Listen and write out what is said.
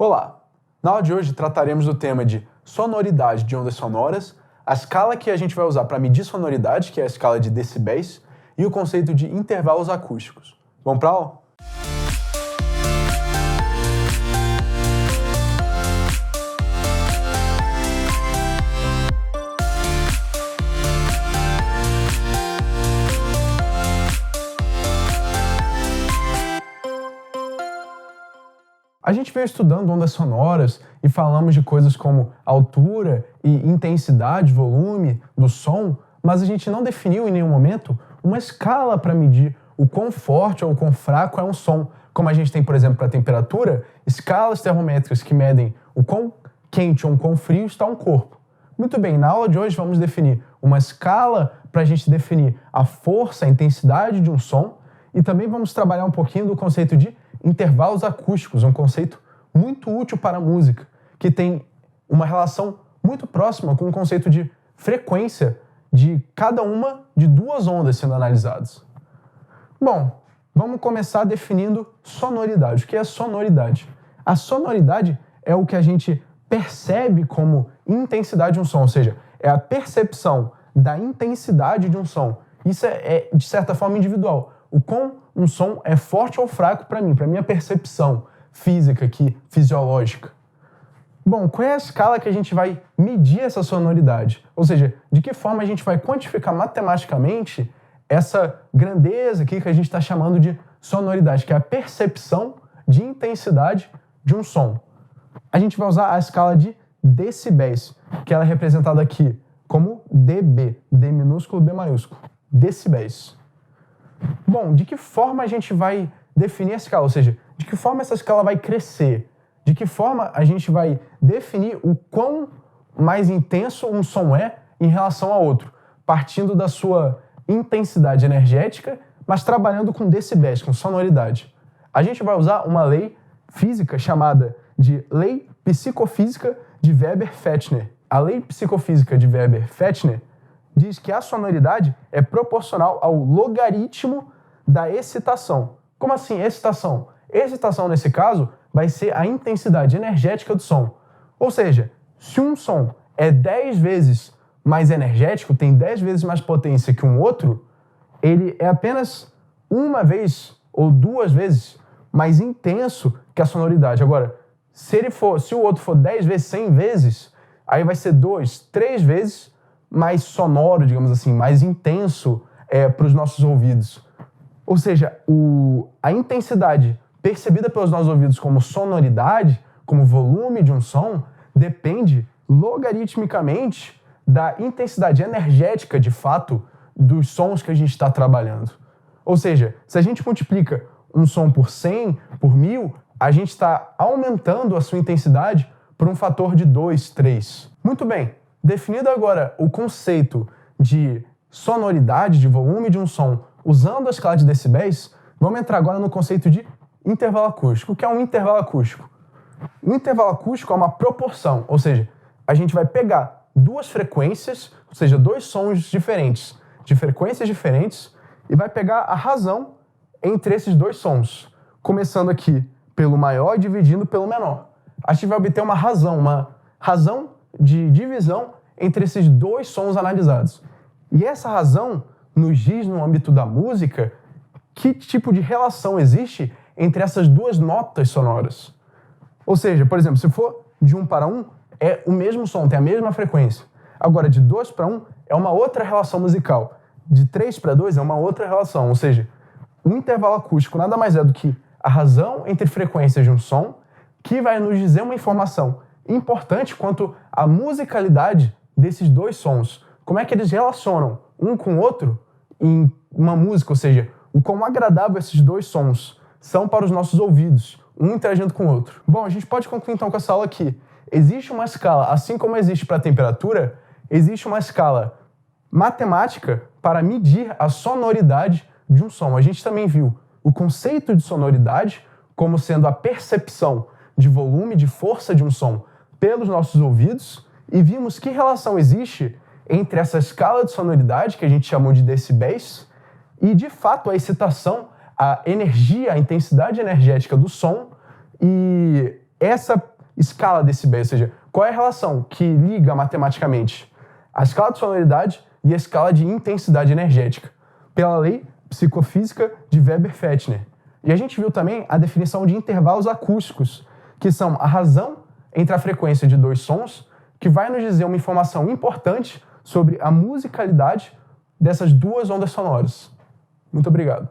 Olá! Na aula de hoje trataremos do tema de sonoridade de ondas sonoras, a escala que a gente vai usar para medir sonoridade, que é a escala de decibéis, e o conceito de intervalos acústicos. Vamos para a aula? A gente veio estudando ondas sonoras e falamos de coisas como altura e intensidade, volume do som, mas a gente não definiu em nenhum momento uma escala para medir o quão forte ou o quão fraco é um som. Como a gente tem, por exemplo, para a temperatura, escalas termométricas que medem o quão quente ou o quão frio está um corpo. Muito bem, na aula de hoje vamos definir uma escala para a gente definir a força, a intensidade de um som, e também vamos trabalhar um pouquinho do conceito de intervalos acústicos, um conceito muito útil para a música, que tem uma relação muito próxima com o conceito de frequência de cada uma de duas ondas sendo analisadas. Bom, vamos começar definindo sonoridade. O que é sonoridade? A sonoridade é o que a gente percebe como intensidade de um som, ou seja, é a percepção da intensidade de um som. Isso é de certa forma individual. O quão um som é forte ou fraco para mim, para minha percepção física aqui, fisiológica. Bom, qual é a escala que a gente vai medir essa sonoridade? Ou seja, de que forma a gente vai quantificar matematicamente essa grandeza aqui que a gente está chamando de sonoridade, que é a percepção de intensidade de um som. A gente vai usar a escala de decibéis, que ela é representada aqui como dB, D minúsculo, B maiúsculo, decibéis. Bom, de que forma a gente vai definir a escala? Ou seja, de que forma essa escala vai crescer? De que forma a gente vai definir o quão mais intenso um som é em relação a outro? Partindo da sua intensidade energética, mas trabalhando com decibéis, com sonoridade. A gente vai usar uma lei física chamada de Lei Psicofísica de Weber-Fechner. A Lei Psicofísica de Weber-Fechner diz que a sonoridade é proporcional ao logaritmo da excitação. Como assim, excitação? Excitação, nesse caso, vai ser a intensidade energética do som. Ou seja, se um som é 10 vezes mais energético, tem 10 vezes mais potência que um outro, ele é apenas uma vez ou duas vezes mais intenso que a sonoridade. Agora, se o outro for 10 vezes, 100 vezes, aí vai ser 2, 3 vezes mais sonoro, digamos assim, mais intenso para os nossos ouvidos. Ou seja, a intensidade percebida pelos nossos ouvidos como sonoridade, como volume de um som, depende logaritmicamente da intensidade energética, de fato, dos sons que a gente está trabalhando. Ou seja, se a gente multiplica um som por 100, por 1000, a gente está aumentando a sua intensidade por um fator de 2, 3. Muito bem. Definido agora o conceito de sonoridade, de volume de um som, usando a escala de decibéis, vamos entrar agora no conceito de intervalo acústico. O que é um intervalo acústico? Um intervalo acústico é uma proporção, ou seja, a gente vai pegar duas frequências, ou seja, dois sons diferentes, de frequências diferentes, e vai pegar a razão entre esses dois sons, começando aqui pelo maior e dividindo pelo menor. A gente vai obter uma razão de divisão entre esses dois sons analisados. E essa razão nos diz, no âmbito da música, que tipo de relação existe entre essas duas notas sonoras. Ou seja, por exemplo, se for de 1 para 1, é o mesmo som, tem a mesma frequência. Agora, de 2 para 1 é uma outra relação musical. De 3 para 2 é uma outra relação. Ou seja, o intervalo acústico nada mais é do que a razão entre frequências de um som que vai nos dizer uma informação importante quanto à musicalidade desses dois sons. Como é que eles relacionam um com o outro em uma música, ou seja, o quão agradável esses dois sons são para os nossos ouvidos, um interagindo com o outro. Bom, a gente pode concluir então com essa aula aqui. Existe uma escala, assim como existe para a temperatura, existe uma escala matemática para medir a sonoridade de um som. A gente também viu o conceito de sonoridade como sendo a percepção de volume, de força de um som pelos nossos ouvidos, e vimos que relação existe entre essa escala de sonoridade, que a gente chamou de decibéis, e, de fato, a excitação, a energia, a intensidade energética do som e essa escala decibéis, ou seja, qual é a relação que liga matematicamente a escala de sonoridade e a escala de intensidade energética, pela lei psicofísica de Weber-Fechner. E a gente viu também a definição de intervalos acústicos, que são a razão entre a frequência de dois sons, que vai nos dizer uma informação importante sobre a musicalidade dessas duas ondas sonoras. Muito obrigado.